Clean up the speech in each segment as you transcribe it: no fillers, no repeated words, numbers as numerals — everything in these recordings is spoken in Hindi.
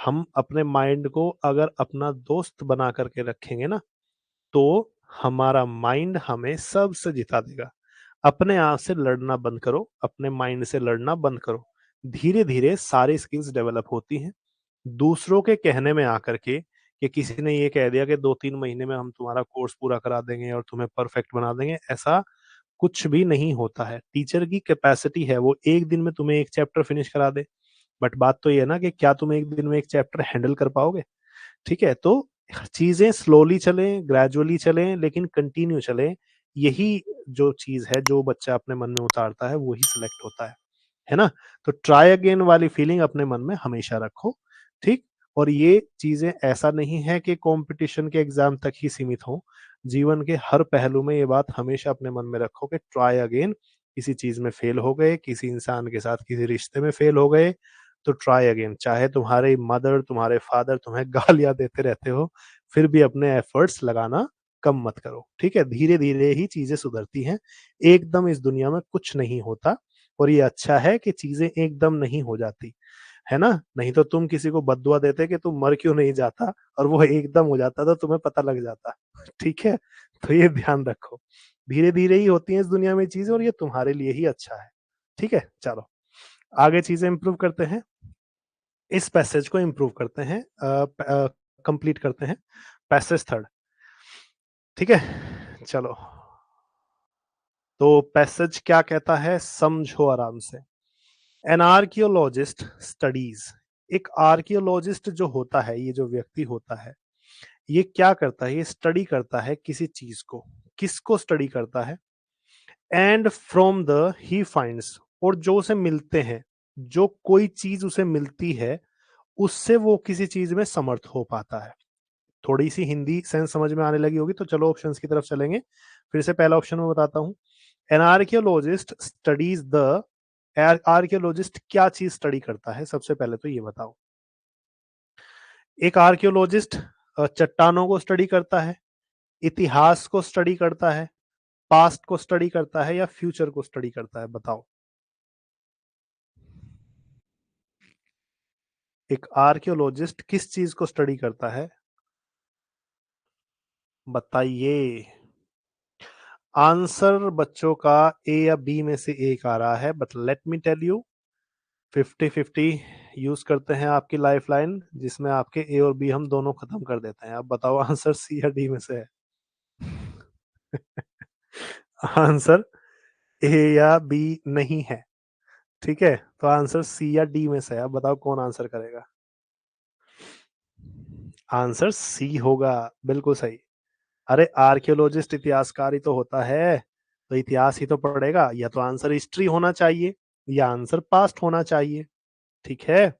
हम अपने माइंड को अगर अपना दोस्त बना करके रखेंगे ना, तो हमारा माइंड हमें सबसे जिता देगा। अपने आप से लड़ना बंद करो, अपने माइंड से लड़ना बंद करो। धीरे धीरे सारी स्किल्स डेवलप होती हैं। दूसरों के कहने में आकर के, कि किसी ने ये कह दिया कि 2-3 महीने में हम तुम्हारा कोर्स पूरा करा देंगे और तुम्हें परफेक्ट बना देंगे, ऐसा कुछ भी नहीं होता है। टीचर की कैपेसिटी है वो एक दिन में तुम्हें एक चैप्टर फिनिश करा दे, बट बात तो ये है ना कि क्या तुम एक दिन में एक चैप्टर हैंडल कर पाओगे। ठीक है, तो चीजें स्लोली चलें, ग्रेजुअली चलें, लेकिन कंटिन्यू चलें। यही जो चीज है, जो बच्चा अपने मन में उतारता है वही सिलेक्ट होता है ना। तो ट्राई अगेन वाली फीलिंग अपने मन में हमेशा रखो। ठीक। और ये चीजें ऐसा नहीं है कि कंपटीशन के एग्जाम तक ही सीमित हो। जीवन के हर पहलू में ये बात हमेशा अपने मन में रखो कि ट्राई अगेन। किसी चीज में फेल हो गए, किसी इंसान के साथ किसी रिश्ते में फेल हो गए, तो ट्राई अगेन। चाहे तुम्हारे मदर, तुम्हारे फादर तुम्हें गालियां देते रहते हो, फिर भी अपने एफर्ट्स लगाना कम मत करो। ठीक है, धीरे धीरे ही चीजें सुधरती हैं। एकदम इस दुनिया में कुछ नहीं होता। और ये अच्छा है कि चीजें एकदम नहीं हो जाती, है ना। नहीं तो तुम किसी को बद्दुआ देते कि तुम मर क्यों नहीं जाता, और वो एकदम हो जाता तो तुम्हें पता लग जाता। ठीक है, तो ये ध्यान रखो। धीरे धीरे ही होती है इस दुनिया में चीजें, और ये तुम्हारे लिए ही अच्छा है। ठीक है, चलो आगे चीजें इंप्रूव करते हैं। इस पैसेज को इंप्रूव करते हैं, कंप्लीट करते हैं। Passage third. ठीक है, चलो। तो पैसेज क्या कहता है, समझो आराम से। An archaeologist studies. एक आर्कियोलॉजिस्ट जो होता है, ये जो व्यक्ति होता है, ये क्या करता है, ये स्टडी करता है किसी चीज को। किसको स्टडी करता है? And from the he finds, और जो उसे मिलते हैं, जो कोई चीज उसे मिलती है, उससे वो किसी चीज में समर्थ हो पाता है। थोड़ी सी हिंदी सेंस समझ में आने लगी होगी, तो चलो ऑप्शंस की तरफ चलेंगे। फिर से पहला ऑप्शन में बताता हूं। An archaeologist studies the. Archaeologist क्या चीज स्टडी करता है, सबसे पहले तो ये बताओ। एक आर्कियोलॉजिस्ट चट्टानों को स्टडी करता है, इतिहास को स्टडी करता है, पास्ट को स्टडी करता है, या फ्यूचर को स्टडी करता है, बताओ। एक आर्कियोलॉजिस्ट किस चीज को स्टडी करता है, बताइए। आंसर बच्चों का ए या बी में से एक आ रहा है, but let me tell you, 50-50 use करते हैं आपकी लाइफ लाइन, जिसमें आपके ए और बी हम दोनों खत्म कर देते हैं। अब बताओ आंसर सी या डी में से है। आंसर ए या बी नहीं है। ठीक है, तो आंसर सी या डी में से है। अब बताओ कौन आंसर करेगा। आंसर सी होगा, बिल्कुल सही। अरे आर्कियोलॉजिस्ट इतिहासकार ही तो होता है, तो इतिहास ही तो पढ़ेगा। या तो आंसर हिस्ट्री होना चाहिए, या आंसर पास्ट होना चाहिए। ठीक है।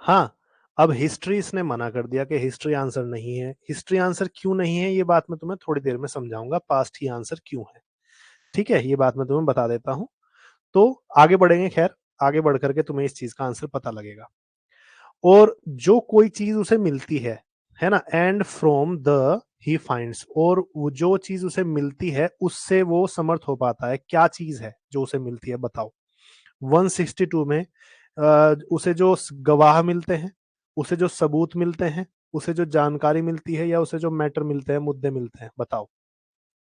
हाँ, अब हिस्ट्री इसने मना कर दिया कि हिस्ट्री आंसर नहीं है। हिस्ट्री आंसर क्यों नहीं है, ये बात मैं तुम्हें थोड़ी देर में समझाऊंगा, पास्ट ही आंसर क्यों है। ठीक है, ये बात मैं तुम्हें बता देता हूँ। तो आगे बढ़ेंगे, खैर आगे बढ़ करके तुम्हें इस चीज का आंसर पता लगेगा। और जो कोई चीज उसे मिलती है ना, and from the he finds, और वो जो चीज उसे मिलती है उससे वो समर्थ हो पाता है। क्या चीज है जो उसे मिलती है, बताओ। 162 में उसे जो गवाह मिलते हैं, उसे जो सबूत मिलते हैं, उसे जो जानकारी मिलती है, या उसे जो मैटर मिलते हैं, मुद्दे मिलते हैं, बताओ।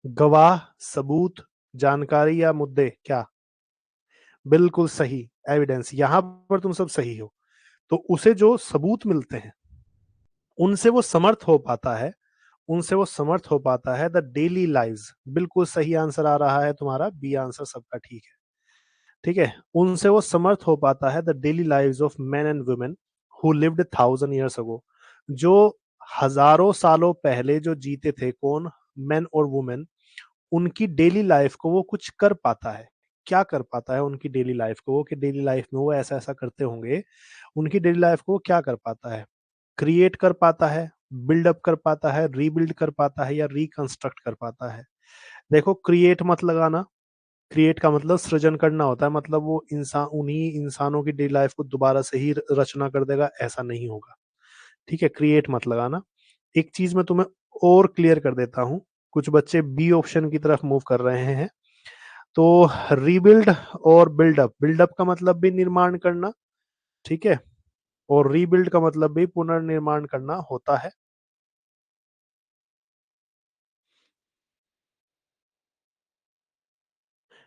गवाह, सबूत, जानकारी या मुद्दे, क्या? बिल्कुल सही, एविडेंस। यहां पर तुम सब सही हो। तो उसे जो सबूत मिलते हैं, उनसे वो समर्थ हो पाता है। उनसे वो समर्थ हो पाता है द डेली लाइव्स। बिल्कुल सही आंसर आ रहा है तुम्हारा, बी आंसर सबका ठीक है। ठीक है, उनसे वो समर्थ हो पाता है the daily lives of main and women who lived 1000 years अगो। जो हजारों सालों पहले जो जीते थे, कौन? मेन और वुमेन। उनकी डेली लाइफ को वो कुछ कर पाता है। क्या कर पाता है उनकी डेली लाइफ को, कि डेली लाइफ में वो ऐसा ऐसा करते होंगे। उनकी डेली लाइफ को वो क्या कर पाता है? क्रिएट कर पाता है, बिल्डअप कर पाता है, रीबिल्ड कर पाता है, या रिकंस्ट्रक्ट कर पाता है। देखो, क्रिएट मत लगाना। क्रिएट का मतलब सृजन करना होता है, मतलब वो इंसान उन्हीं इंसानों की डेली लाइफ को दोबारा से ही रचना कर देगा, ऐसा नहीं होगा। ठीक है, क्रिएट मत लगाना। एक चीज मैं तुम्हें और क्लियर कर देता हूं। कुछ बच्चे बी ऑप्शन की तरफ मूव कर रहे हैं। तो रीबिल्ड और बिल्डअप, बिल्डअप का मतलब भी निर्माण करना, ठीक है, और रीबिल्ड का मतलब भी पुनर्निर्माण करना होता है।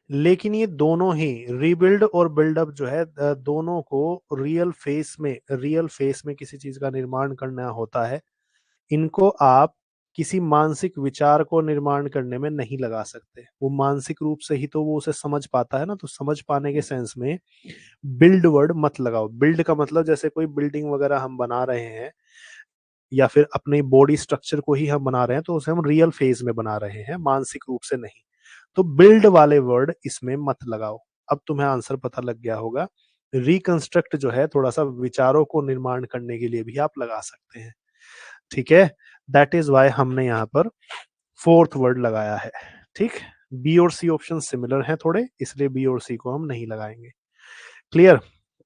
लेकिन ये दोनों ही, रीबिल्ड और बिल्डअप जो है, दोनों को रियल फेस में किसी चीज का निर्माण करना होता है। इनको आप किसी मानसिक विचार को निर्माण करने में नहीं लगा सकते। वो मानसिक रूप से ही तो वो उसे समझ पाता है ना, तो समझ पाने के सेंस में बिल्ड वर्ड मत लगाओ। बिल्ड का मतलब जैसे कोई बिल्डिंग वगैरह हम बना रहे हैं, या फिर अपने बॉडी स्ट्रक्चर को ही हम बना रहे हैं, तो उसे हम रियल फेज में बना रहे हैं, मानसिक रूप से नहीं। तो बिल्ड वाले वर्ड इसमें मत लगाओ। अब तुम्हें आंसर पता लग गया होगा। रिकंस्ट्रक्ट जो है थोड़ा सा विचारों को निर्माण करने के लिए भी आप लगा सकते हैं। ठीक है, दैट इज वाई हमने यहाँ पर फोर्थ वर्ड लगाया है। ठीक, बी और सी ऑप्शन सिमिलर हैं थोड़े, इसलिए बी और सी को हम नहीं लगाएंगे। क्लियर?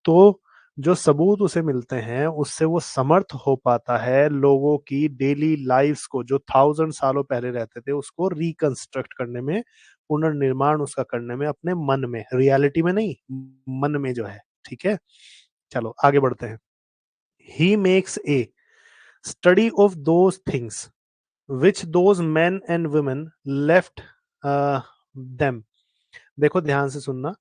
तो जो सबूत उसे मिलते हैं उससे वो समर्थ हो पाता है लोगों की डेली लाइफ्स को, जो 1000 सालों पहले रहते थे, उसको रिकंस्ट्रक्ट करने में, पुनर्निर्माण उसका करने में, अपने मन में, रियलिटी में नहीं, मन में जो है। ठीक है, चलो आगे बढ़ते हैं। He makes a study of those things which those men and women left them। देखो ध्यान से सुनना।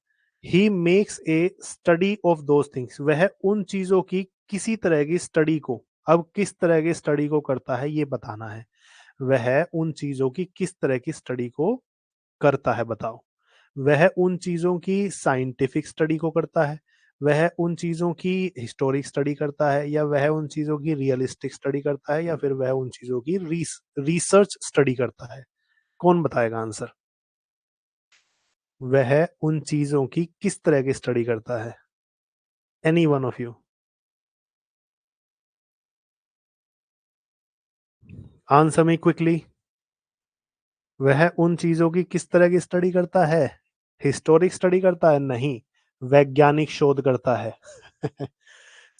He makes a study of those things, वह उन चीजों की किसी तरह की स्टडी को, अब किस तरह की स्टडी को करता है ये बताना है। वह उन चीजों की किस तरह की स्टडी को करता है, बताओ। वह उन चीजों की साइंटिफिक स्टडी को करता है, वह उन चीजों की हिस्टोरिक स्टडी करता है, या वह उन चीजों की रियलिस्टिक स्टडी करता है, या फिर वह उन चीजों की रिसर्च स्टडी करता है। कौन बताएगा आंसर? वह उन चीजों की किस तरह की स्टडी करता है? Any one of you? Answer me quickly. वह उन चीजों की किस तरह की स्टडी करता है? हिस्टोरिक स्टडी करता है? नहीं, वैज्ञानिक शोध करता है।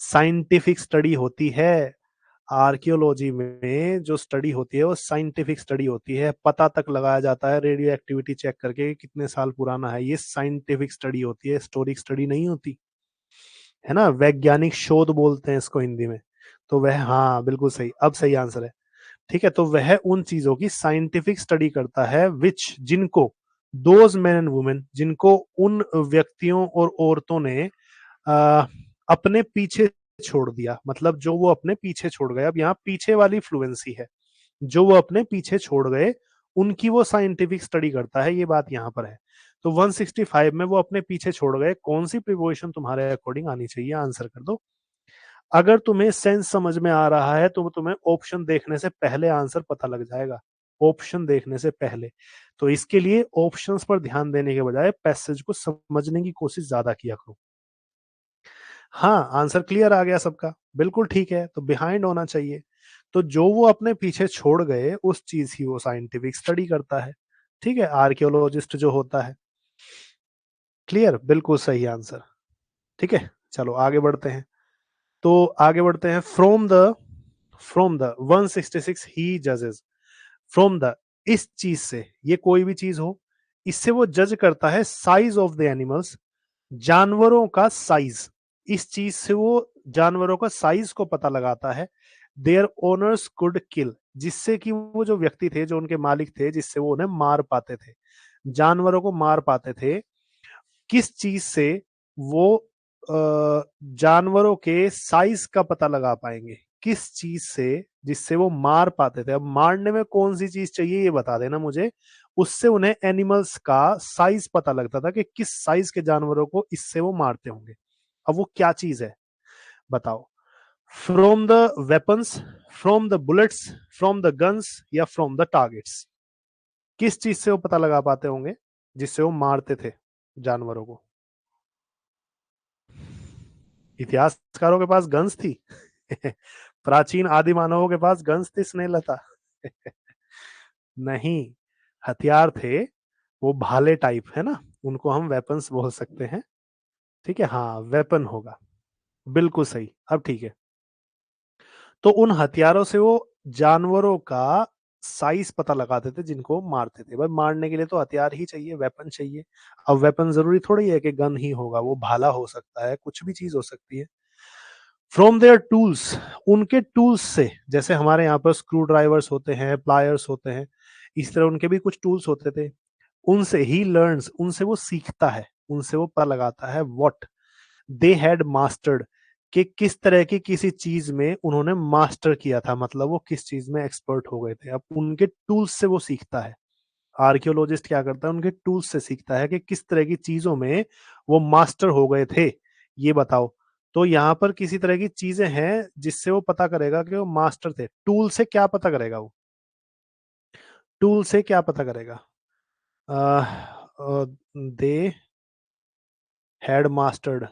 साइंटिफिक स्टडी होती है। आर्कियोलॉजी में जो स्टडी होती है वो साइंटिफिक स्टडी होती है। पता तक लगाया जाता है रेडियो एक्टिविटी चेक करके कितने साल पुराना है। ये साइंटिफिक स्टडी होती है, हिस्टोरिक स्टडी नहीं होती है ना। वैज्ञानिक शोध बोलते हैं इसको हिंदी में। तो वह, हाँ बिल्कुल सही, अब सही आंसर है। ठीक है, तो वह उन चीजों की साइंटिफिक स्टडी करता है विच, जिनको, दोज मैन एंड वुमेन, जिनको उन व्यक्तियों और औरतों ने अपने पीछे छोड़ दिया। मतलब जो वो अपने पीछे छोड़ गए, अब यहाँ पीछे वाली फ्लुएंसी है, जो वो अपने पीछे छोड़ गए उनकी वो साइंटिफिक स्टडी करता है, ये बात यहाँ पर है। तो 165 में वो अपने पीछे छोड़ गए, कौन सी प्रिपोजिशन तुम्हारे अकॉर्डिंग आनी चाहिए? आंसर कर दो। अगर तुम्हें सेंस समझ में आ रहा है तो तुम्हें ऑप्शन देखने से पहले आंसर पता लग जाएगा, ऑप्शन देखने से पहले। तो इसके लिए ऑप्शंस पर ध्यान देने के बजाय पैसेज को समझने की कोशिश ज्यादा किया करो। हाँ, आंसर क्लियर आ गया सबका, बिल्कुल ठीक है। तो बिहाइंड होना चाहिए। तो जो वो अपने पीछे छोड़ गए उस चीज की वो साइंटिफिक स्टडी करता है। ठीक है, आर्कियोलॉजिस्ट जो होता है। क्लियर, बिल्कुल सही आंसर। ठीक है, चलो आगे बढ़ते हैं। तो आगे बढ़ते हैं। फ्रॉम द 166 ही जजेस, फ्रॉम द, इस चीज से, ये कोई भी चीज हो, इससे वो जज करता है साइज ऑफ द एनिमल्स, जानवरों का साइज। इस चीज से वो जानवरों का साइज को पता लगाता है। देयर ओनर्स कुड किल, जिससे कि वो जो व्यक्ति थे, जो उनके मालिक थे, जिससे वो उन्हें मार पाते थे, जानवरों को मार पाते थे। किस चीज से वो जानवरों के साइज का पता लगा पाएंगे? किस चीज से, जिससे वो मार पाते थे। अब मारने में कौन सी चीज चाहिए ये बता देना मुझे। उससे उन्हें एनिमल्स का साइज पता लगता था कि किस साइज के जानवरों को इससे वो मारते होंगे। अब वो क्या चीज है, बताओ। From the weapons, from the bullets, from the guns, या फ्रॉम द टारगेट्स। किस चीज से वो पता लगा पाते होंगे जिससे वो मारते थे जानवरों को? इतिहासकारों के पास गन्स थी। प्राचीन आदि मानवों के पास गन्स थी स्नेहलता। नहीं, हथियार थे। वो भाले टाइप है ना, उनको हम वेपन्स बोल सकते हैं। ठीक है, हाँ वेपन होगा, बिल्कुल सही। अब ठीक है, तो उन हथियारों से वो जानवरों का साइज पता लगाते थे जिनको मारते थे। भाई मारने के लिए तो हथियार ही चाहिए, वेपन चाहिए। अब वेपन जरूरी थोड़ी है कि गन ही होगा, वो भाला हो सकता है, कुछ भी चीज हो सकती है। फ्रॉम देयर टूल्स, उनके टूल्स से, जैसे हमारे यहाँ पर स्क्रू ड्राइवर्स होते हैं, प्लायर्स होते हैं, इस तरह उनके भी कुछ टूल्स होते थे। उनसे ही लर्न्स, उनसे वो सीखता है, उनसे वो पता लगाता है व्हाट दे हैड मास्टर्ड, कि किस तरह की किसी चीज में उन्होंने मास्टर किया था, मतलब वो किस चीज में एक्सपर्ट हो गए थे। अब उनके टूल्स से वो सीखता है। आर्कियोलॉजिस्ट क्या करता है, उनके टूल्स से सीखता है कि किस तरह की चीजों में वो मास्टर हो गए थे, ये बताओ। तो यहाँ पर किसी तरह की चीजें हैं जिससे वो पता करेगा कि वो मास्टर थे। टूल से क्या पता करेगा वो, टूल से क्या पता करेगा? दे हैड मास्टर्ड,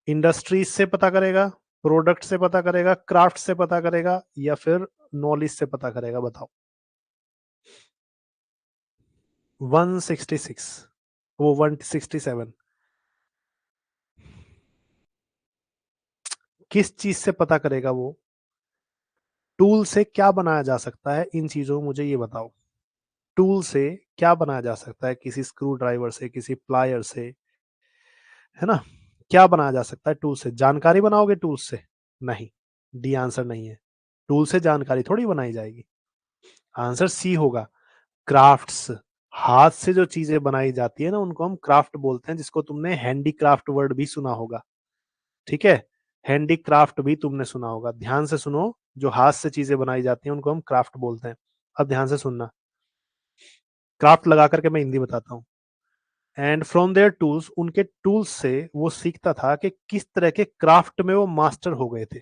इंडस्ट्रीज से पता करेगा, प्रोडक्ट से पता करेगा, क्राफ्ट से पता करेगा, या फिर नॉलेज से पता करेगा, बताओ। 166, वो 167, किस चीज से पता करेगा वो? टूल से क्या बनाया जा सकता है, इन चीजों में मुझे ये बताओ। टूल से क्या बनाया जा सकता है, किसी स्क्रू ड्राइवर से, किसी प्लायर से, है ना? क्या बनाया जा सकता है टूल से? जानकारी बनाओगे टूल से? नहीं, डी आंसर नहीं है। टूल से जानकारी थोड़ी बनाई जाएगी। आंसर सी होगा, क्राफ्ट्स। हाथ से जो चीजें बनाई जाती है ना, उनको हम क्राफ्ट बोलते हैं, जिसको तुमने हैंडीक्राफ्ट वर्ड भी सुना होगा। ठीक है, हैंडीक्राफ्ट भी तुमने सुना होगा। ध्यान से सुनो, जो हाथ से चीजें बनाई जाती हैं उनको हम क्राफ्ट बोलते हैं। अब ध्यान से सुनना, क्राफ्ट लगा करके मैं हिंदी बताता हूँ। एंड फ्रॉम देयर टूल्स, उनके टूल्स से वो सीखता था कि किस तरह के क्राफ्ट में वो मास्टर हो गए थे,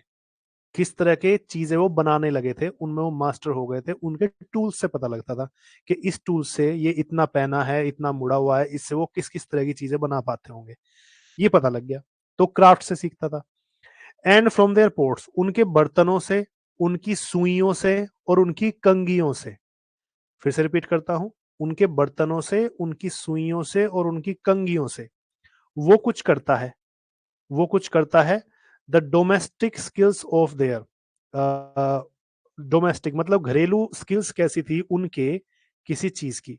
किस तरह के चीजें वो बनाने लगे थे, उनमें वो मास्टर हो गए थे। उनके टूल्स से पता लगता था कि इस टूल से ये इतना पैना है, इतना मुड़ा हुआ है, इससे वो किस किस तरह की चीजें बना पाते होंगे, ये पता लग गया। तो क्राफ्ट से सीखता था। एंड फ्रॉम देयर पोर्ट्स, उनके बर्तनों से, उनकी सुइयों से और उनकी कंगियों से। फिर से रिपीट करता हूं, उनके बर्तनों से, उनकी सुइयों से और उनकी कंगियों से वो कुछ करता है, वो कुछ करता है। The domestic skills of their, domestic मतलब घरेलू स्किल्स कैसी थी उनके, किसी चीज की।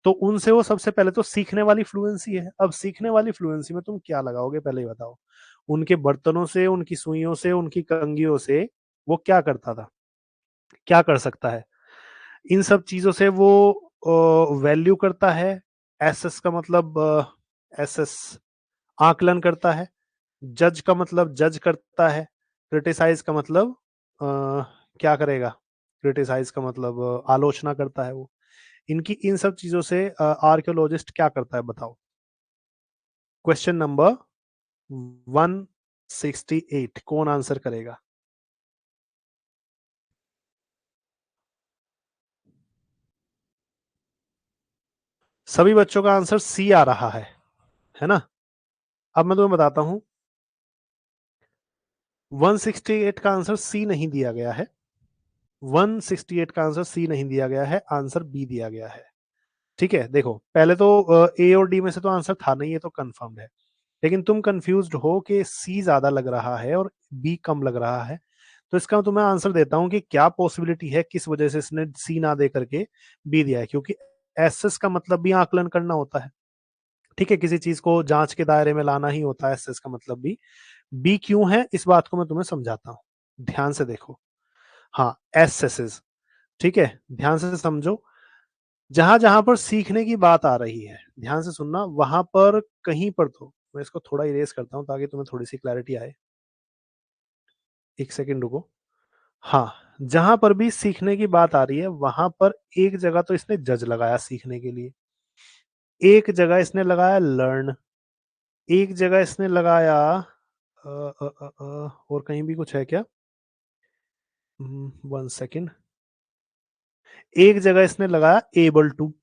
तो उनसे वो सबसे पहले तो सीखने वाली फ्लुएंसी है। अब सीखने वाली फ्लुएंसी में तुम क्या लगाओगे, पहले ही बताओ। उनके बर्तनों से, उनकी सुइयों से, उनकी कंगियों से वो क्या करता था, क्या कर सकता है? इन सब चीजों से वो वैल्यू करता है। एसेस का मतलब, एसेस आकलन करता है। जज का मतलब जज करता है। क्रिटिसाइज का मतलब क्या करेगा? क्रिटिसाइज का मतलब आलोचना करता है वो। इनकी इन सब चीजों से आर्कियोलॉजिस्ट क्या करता है, बताओ। क्वेश्चन नंबर 168 कौन आंसर करेगा? सभी बच्चों का आंसर सी आ रहा है ना? अब मैं तुम्हें बताता हूं, 168 का आंसर सी नहीं दिया गया है। 168 का आंसर सी नहीं दिया गया है, आंसर बी दिया गया है। ठीक है, देखो पहले तो ए और डी में से तो आंसर था नहीं, ये तो कंफर्म्ड है। लेकिन तुम कंफ्यूज्ड हो कि सी ज्यादा लग रहा है और बी कम लग रहा है। तो इसका तुम्हें आंसर देता हूं कि क्या पॉसिबिलिटी है, किस वजह से इसने सी ना दे करके बी दिया है। क्योंकि एसएस का मतलब भी आकलन करना होता है। ठीक है, किसी चीज को जांच के दायरे में लाना ही होता है एसएस का मतलब भी। बी क्यों है, इस बात को मैं तुम्हें समझाता हूँ, ध्यान से देखो। हाँ, एसएसएस, ठीक है, ध्यान से समझो। जहां जहां पर सीखने की बात आ रही है, ध्यान से सुनना, वहां पर कहीं पर तो मैं इसको थोड़ा इरेज करता हूं ताकि तुम्हें थोड़ी सी क्लैरिटी आए। एक सेकंड रुको। हाँ, जहां पर भी सीखने की बात आ रही है वहां पर एक जगह तो इसने जज लगाया सीखने के लिए, एक जगह इसने लगाया लर्न, एक जगह इसने लगाया और कहीं भी कुछ है क्या? 1 सेकेंड। एक जगह इसने लगाया able to,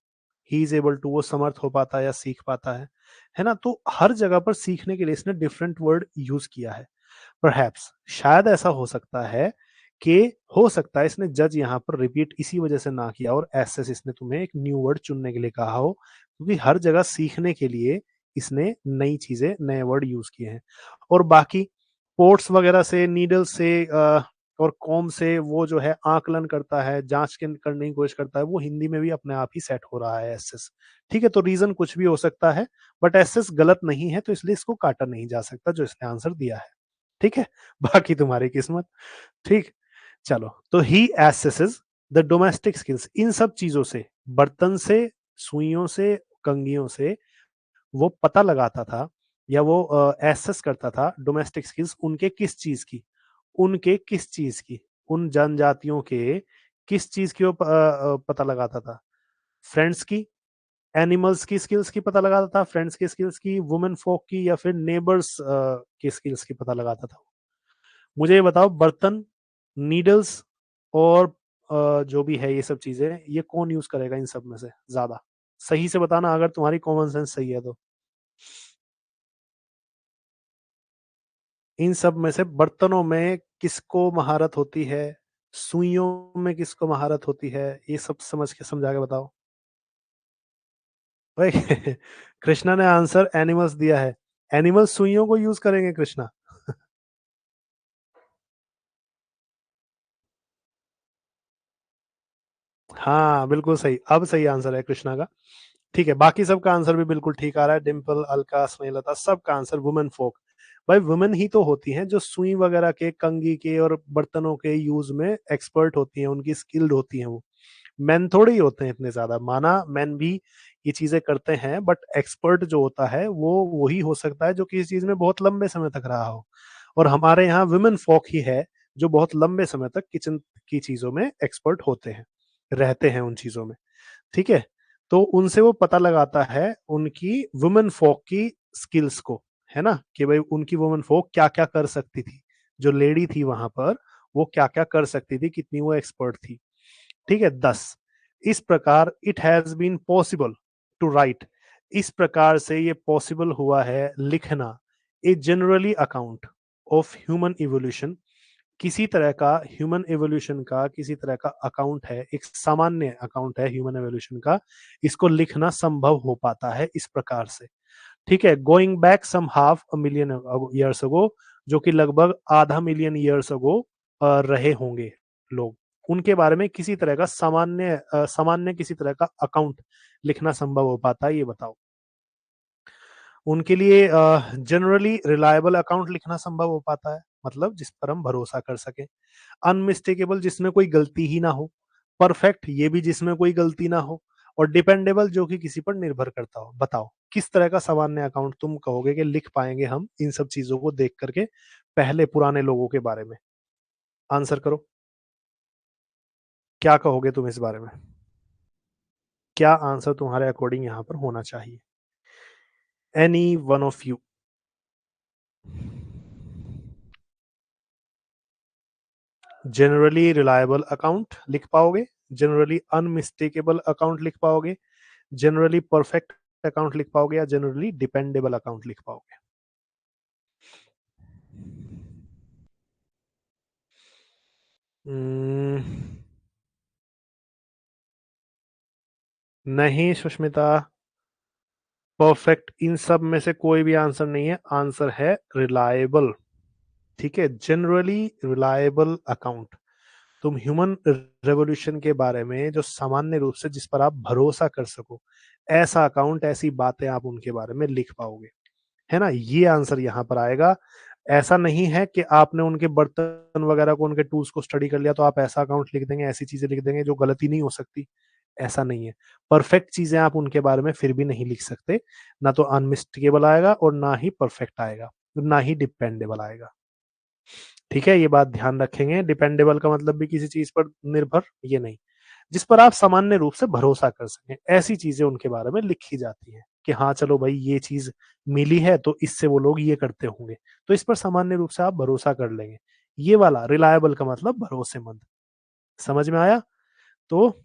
he is able to, वो समर्थ हो पाता है या सीख पाता है ना? तो हर जगह पर सीखने के लिए इसने डिफरेंट वर्ड यूज किया है। परहैप्स, शायद ऐसा हो सकता है कि हो सकता है इसने जज यहाँ पर रिपीट इसी वजह से ना किया और एसेस इसने तुम्हें एक न्यू वर्ड चुनने के लिए कहा हो, क्योंकि हर जगह सीखने के लिए इसने नई चीजें, नए वर्ड यूज किए हैं। और बाकी पोर्ट्स वगैरह से, नीडल से और कॉम से वो जो है आकलन करता है, जांच करने की कोशिश करता है, वो हिंदी में भी अपने आप ही सेट हो रहा है एसेस। ठीक है, तो रीजन कुछ भी हो सकता है, बट एसेस गलत नहीं है, तो इसलिए इसको काटा नहीं जा सकता जो इसने आंसर दिया है। ठीक है, बाकी तुम्हारी किस्मत। ठीक, चलो, तो ही एसेसेस द डोमेस्टिक स्किल्स, इन सब चीजों से, बर्तन से, सुइयों से, कंघियों से वो पता लगाता था, या वो एसेस करता था डोमेस्टिक स्किल्स उनके किस चीज की, उनके किस चीज की, उन जनजातियों के किस चीज की वो पता लगाता था, फ्रेंड्स की, एनिमल्स की स्किल्स की पता लगाता था, फ्रेंड्स की स्किल्स की, वुमेन फोक की, या फिर नेबर्स की स्किल्स की पता लगाता था। मुझे ये बताओ, बर्तन, नीडल्स और जो भी है ये सब चीजें, ये कौन यूज करेगा इन सब में से ज्यादा? सही से बताना अगर तुम्हारी कॉमन सेंस सही है तो। इन सब में से बर्तनों में किसको महारत होती है, सुइयों में किसको महारत होती है, ये सब समझ के समझा के बताओ। भाई कृष्णा ने आंसर एनिमल्स दिया है। एनिमल्स सुइयों को यूज करेंगे कृष्णा? हाँ बिल्कुल सही, अब सही आंसर है कृष्णा का। ठीक है, बाकी सबका आंसर भी बिल्कुल ठीक आ रहा है, डिम्पल, अलका, स्नेहलता, सबका आंसर वुमेन फोक। भाई वुमेन ही तो होती हैं जो सुई वगैरह के, कंघी के और बर्तनों के यूज में एक्सपर्ट होती हैं, उनकी स्किल्ड होती हैं वो। मेन थोड़े ही होते हैं इतने ज्यादा, माना मेन भी ये चीजें करते हैं, बट एक्सपर्ट जो होता है वो वही हो सकता है जो किसी चीज में बहुत लंबे समय तक रहा हो। और हमारे यहाँ वुमेन फोक ही है जो बहुत लंबे समय तक किचन की चीजों में एक्सपर्ट होते हैं, रहते हैं उन चीजों में। ठीक है, तो उनसे वो पता लगाता है उनकी वुमेन फोक की स्किल्स को, है ना, कि भाई उनकी वुमेन फोक क्या क्या कर सकती थी, जो लेडी थी वहां पर वो क्या क्या कर सकती थी, कितनी वो एक्सपर्ट थी। ठीक है, 10, इस प्रकार it has been possible to write, इस प्रकार से ये पॉसिबल हुआ है लिखना, a generally account of human evolution, किसी तरह का ह्यूमन एवोल्यूशन का किसी तरह का अकाउंट है, एक सामान्य अकाउंट है ह्यूमन एवोल्यूशन का, इसको लिखना संभव हो पाता है इस प्रकार से। ठीक है, going back some half a million years ago, जो कि लगभग आधा मिलियन ईयर्स अगो रहे होंगे लोग, उनके बारे में किसी तरह का सामान्य किसी तरह का अकाउंट लिखना संभव हो पाता है, ये बताओ। उनके लिए जनरली रिलायबल अकाउंट लिखना संभव हो पाता है, मतलब जिस पर हम भरोसा कर सके। अनमिस्टेकेबल, जिसमें कोई गलती ही ना हो। परफेक्ट, ये भी जिसमें कोई गलती ना हो। और डिपेंडेबल, जो कि किसी पर निर्भर करता हो। बताओ किस तरह का सामान्य अकाउंट तुम कहोगे कि लिख पाएंगे हम इन सब चीजों को देख करके, पहले पुराने लोगों के बारे में। आंसर करो, क्या कहोगे तुम इस बारे में? क्या आंसर तुम्हारे अकॉर्डिंग यहाँ पर होना चाहिए? Any one of you. Generally reliable account लिख पाओगे, जनरली अनमिस्टेकेबल अकाउंट लिख पाओगे, जनरली परफेक्ट अकाउंट लिख पाओगे, या जनरली डिपेंडेबल अकाउंट लिख पाओगे? Hmm, नहीं सुष्मिता, परफेक्ट इन सब में से कोई भी आंसर नहीं है, आंसर है रिलायबल। ठीक है, जनरली रिलायबल अकाउंट, तुम ह्यूमन रेवोल्यूशन के बारे में जो सामान्य रूप से जिस पर आप भरोसा कर सको, ऐसा अकाउंट, ऐसी बातें आप उनके बारे में लिख पाओगे, है ना, ये आंसर यहाँ पर आएगा। ऐसा नहीं है कि आपने उनके बर्तन वगैरह को, उनके टूल्स को स्टडी कर लिया तो आप ऐसा अकाउंट लिख देंगे, ऐसी चीजें लिख देंगे जो गलती नहीं हो सकती। ऐसा नहीं है, परफेक्ट चीजें आप उनके बारे में फिर भी नहीं लिख सकते, ना तो अनमिस्टेकेबल आएगा और ना ही परफेक्ट आएगा, ना ही डिपेंडेबल आएगा। ठीक है, ये बात ध्यान रखेंगे, डिपेंडेबल का मतलब भी किसी चीज पर निर्भर, ये नहीं, जिस पर आप सामान्य रूप से भरोसा कर सकें, ऐसी चीजें उनके बारे में लिखी जाती हैं कि हाँ चलो भाई ये चीज मिली है तो इससे वो लोग ये करते होंगे, तो इस पर सामान्य रूप से आप भरोसा कर लेंगे। ये वाला रिलायबल का मतलब भरोसेमंद। समझ में आया? तो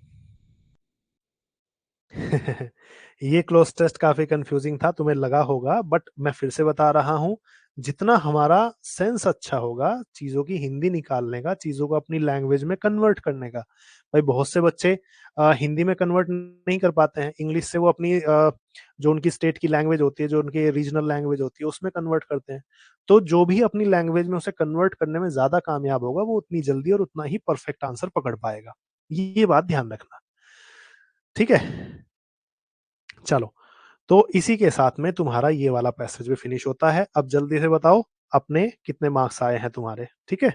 ये क्लोज टेस्ट काफी कंफ्यूजिंग था, तुम्हें लगा होगा, बट मैं फिर से बता रहा हूं, जितना हमारा सेंस अच्छा होगा चीजों की हिंदी निकालने का, चीजों को अपनी लैंग्वेज में कन्वर्ट करने का। भाई बहुत से बच्चे हिंदी में कन्वर्ट नहीं कर पाते हैं, इंग्लिश से वो अपनी जो उनकी स्टेट की लैंग्वेज होती है, जो उनकी रीजनल लैंग्वेज होती है, उसमें कन्वर्ट करते हैं। तो जो भी अपनी लैंग्वेज में उसे कन्वर्ट करने में ज्यादा कामयाब होगा, वो उतनी जल्दी और उतना ही परफेक्ट आंसर पकड़ पाएगा। ये बात ध्यान रखना। ठीक है, चलो, तो इसी के साथ में तुम्हारा ये वाला पैसेज भी फिनिश होता है। अब जल्दी से बताओ, अपने कितने मार्क्स आए हैं तुम्हारे, ठीक है?